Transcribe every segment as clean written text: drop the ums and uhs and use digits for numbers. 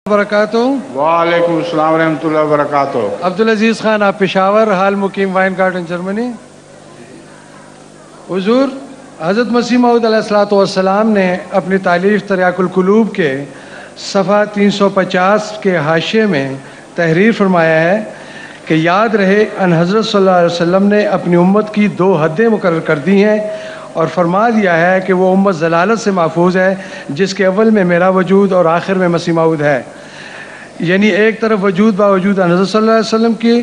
वबरकातुहू। वालेकुम अस्सलाम रहमतुल्लाहि व बरकातुहू। अब्दुल अजीज़ खान, आप पेशावर, हाल मुकीम वाइन गार्डन जर्मनी। हुजूर हज़रत मसीह मऊद अलैहिस्सलाम ने अपनी तालीफ़ तरियाकुल कुलूब के सफ़ा 350 के हाशिए में तहरीर फरमाया है कि याद रहे अन हज़रत सल्लल्लाहु अलैहि वसल्लम ने अपनी उम्मत की 2 हदें मुकर्रर कर दी हैं और फरमा दिया है कि वो उम्मत ज़लालत से महफूज है जिसके अव्वल में मेरा वजूद और आखिर में मसीह मऊद है। यानी एक तरफ वजूद बावजूद हज़रत सल्लल्लाहु अलैहि वसल्लम की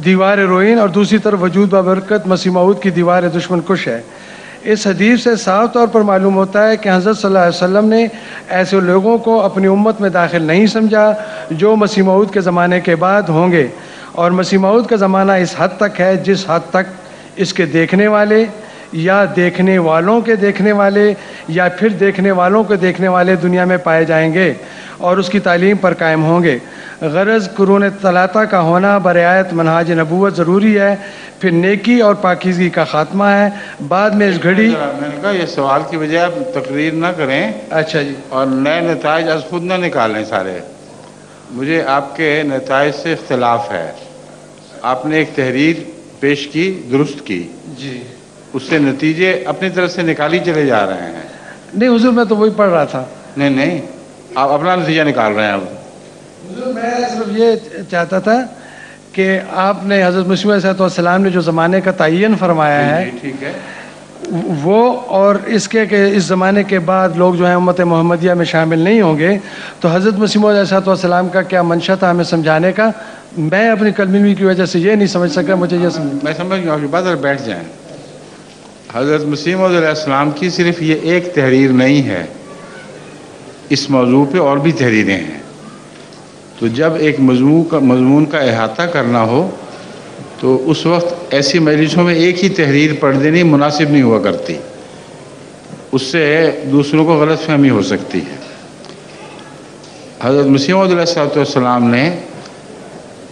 दीवार रोइन और दूसरी तरफ वजूद बाबरकत मसीह मऊद की दीवार दुश्मन कुश है। इस हदीस से साफ तौर पर मालूम होता है कि हज़रत सल्लल्लाहु अलैहि वसल्लम ने ऐसे लोगों को अपनी उम्मत में दाखिल नहीं समझा जो मसीह मऊद के ज़माने के बाद होंगे, और मसीह मऊद का ज़माना इस हद तक है जिस हद तक इसके देखने वाले या देखने वालों के देखने वाले या फिर देखने वालों के देखने वाले दुनिया में पाए जाएंगे और उसकी तालीम पर कायम होंगे। गरज कुरून तलाता का होना बरियायत मनहाज नबूवत ज़रूरी है, फिर नेकी और पाकीज़गी का ख़ात्मा है। बाद में इस घड़ी मैंने कहा ये सवाल की बजाय आप तकरीर ना करें। अच्छा जी। और नए नताइज आज खुद ना निकालें सारे। मुझे आपके नताइज से इख्तलाफ है। आपने एक तहरीर पेश की, दुरुस्त की जी, उससे नतीजे अपनी तरफ से निकाली चले जा रहे हैं। नहीं हुजूर, मैं तो वही पढ़ रहा था। नहीं, आप अपना नतीजा निकाल रहे हैं अब। हुजूर मैं सिर्फ ये चाहता था कि आपने हज़रत मसीह अलैहिस्सलाम ने जो ज़माने का तयन फरमाया है, ठीक है, वो और इसके कि इस ज़माने के बाद लोग जो हैं उम्मत मोहम्मदिया में शामिल नहीं होंगे, तो हज़रत मसीह अलैहिस्सलाम का क्या मंशा था हमें समझाने का। मैं अपनी कलमी की वजह से ये नहीं समझ सका। मुझे ये मैं समझ गया आपकी बात, और बैठ जाएं। हज़रत मसीह अलैहिस्सलाम की सिर्फ ये एक तहरीर नहीं है, इस मौजू पे और भी तहरीरें हैं। तो जब एक मजमून का अहाता करना हो तो उस वक्त ऐसी मजलिसों में एक ही तहरीर पढ़ देनी मुनासिब नहीं हुआ करती, उससे दूसरों को गलतफहमी हो सकती है। हज़रत मसीह अलैहिस्सलाम ने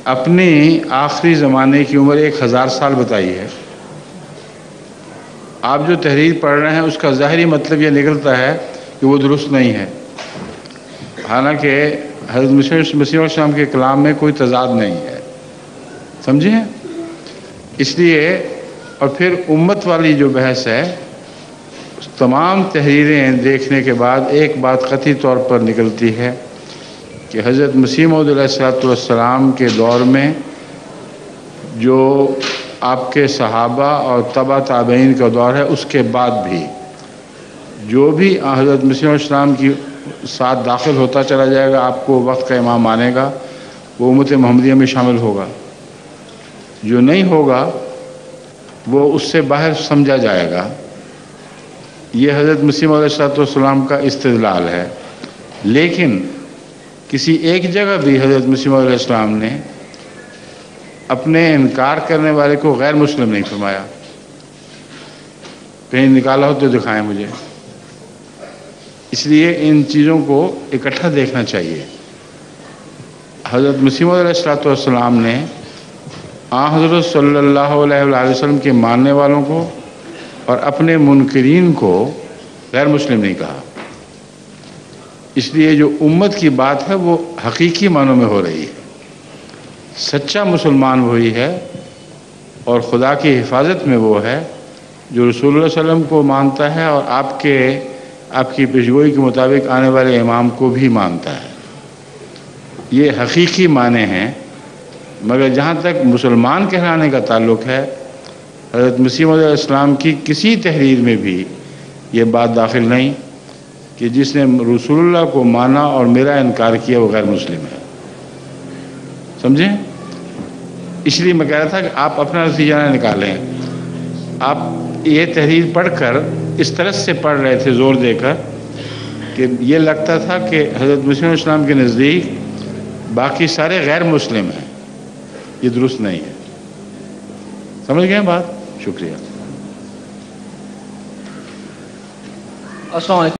अपनी आखिरी ज़माने की उम्र 1000 साल बताई है। आप जो तहरीर पढ़ रहे हैं उसका ज़ाहिरी मतलब ये निकलता है कि वो दुरुस्त नहीं है, हालांकि हज़रत मसीह अलैहिस्सलाम के कलाम में कोई तज़ाद नहीं है, समझे। इसलिए और फिर उम्मत वाली जो बहस है, तमाम तहरीरें देखने के बाद एक बात कतई तौर पर निकलती है कि हज़रत मसीह अलैहिस्सलाम के दौर में जो आपके सहाबा और तबा ताबईन का दौर है, उसके बाद भी जो भी हज़रत मसीह अलैहिस्सलाम की साथ दाखिल होता चला जाएगा, आपको वक्त का इमाम मानेगा, वो उम्मत मोहम्मदिया में शामिल होगा। जो नहीं होगा वो उससे बाहर समझा जाएगा। ये हज़रत मसीह अलैहिस्सलाम का इस्तिदलाल है। लेकिन किसी एक जगह भी हज़रत मसीह अलैहिस्सलाम ने अपने इनकार करने वाले को गैर मुस्लिम नहीं फरमाया। कहीं निकाला हो तो दिखाएं मुझे। इसलिए इन चीज़ों को इकट्ठा देखना चाहिए। हज़रत मसीह अलैहिस्सलाम ने हज़रत सल्लल्लाहु अलैहि वसल्लम के मानने वालों को और अपने मुनकरीन को गैर मुस्लिम नहीं कहा। इसलिए जो उम्मत की बात है वो हकीकी मानों में हो रही है। सच्चा मुसलमान वही है और खुदा की हिफाजत में वो है जो रसूलुल्लाह सल्लल्लाहु अलैहि वसल्लम को मानता है और आपकी पेशगोई के मुताबिक आने वाले इमाम को भी मानता है। ये हकीकी माने हैं। मगर जहाँ तक मुसलमान कहलाने का ताल्लुक़ है, हज़रत मसीह अलैहिस्सलाम की किसी तहरीर में भी ये बात दाखिल नहीं कि जिसने रसूलुल्लाह को माना और मेरा इनकार किया वो गैर मुस्लिम है, समझें। इसलिए मैं कह रहा था कि आप अपना नतीजा ना निकालें। आप ये तहरीर पढ़कर इस तरह से पढ़ रहे थे ज़ोर देकर कि ये लगता था कि हज़रत मसीह अलैहिस्सलाम के नज़दीक बाकी सारे गैर मुस्लिम हैं। ये दुरुस्त नहीं है, समझ गए बात। शुक्रिया। अस्सलाम वालेकुम।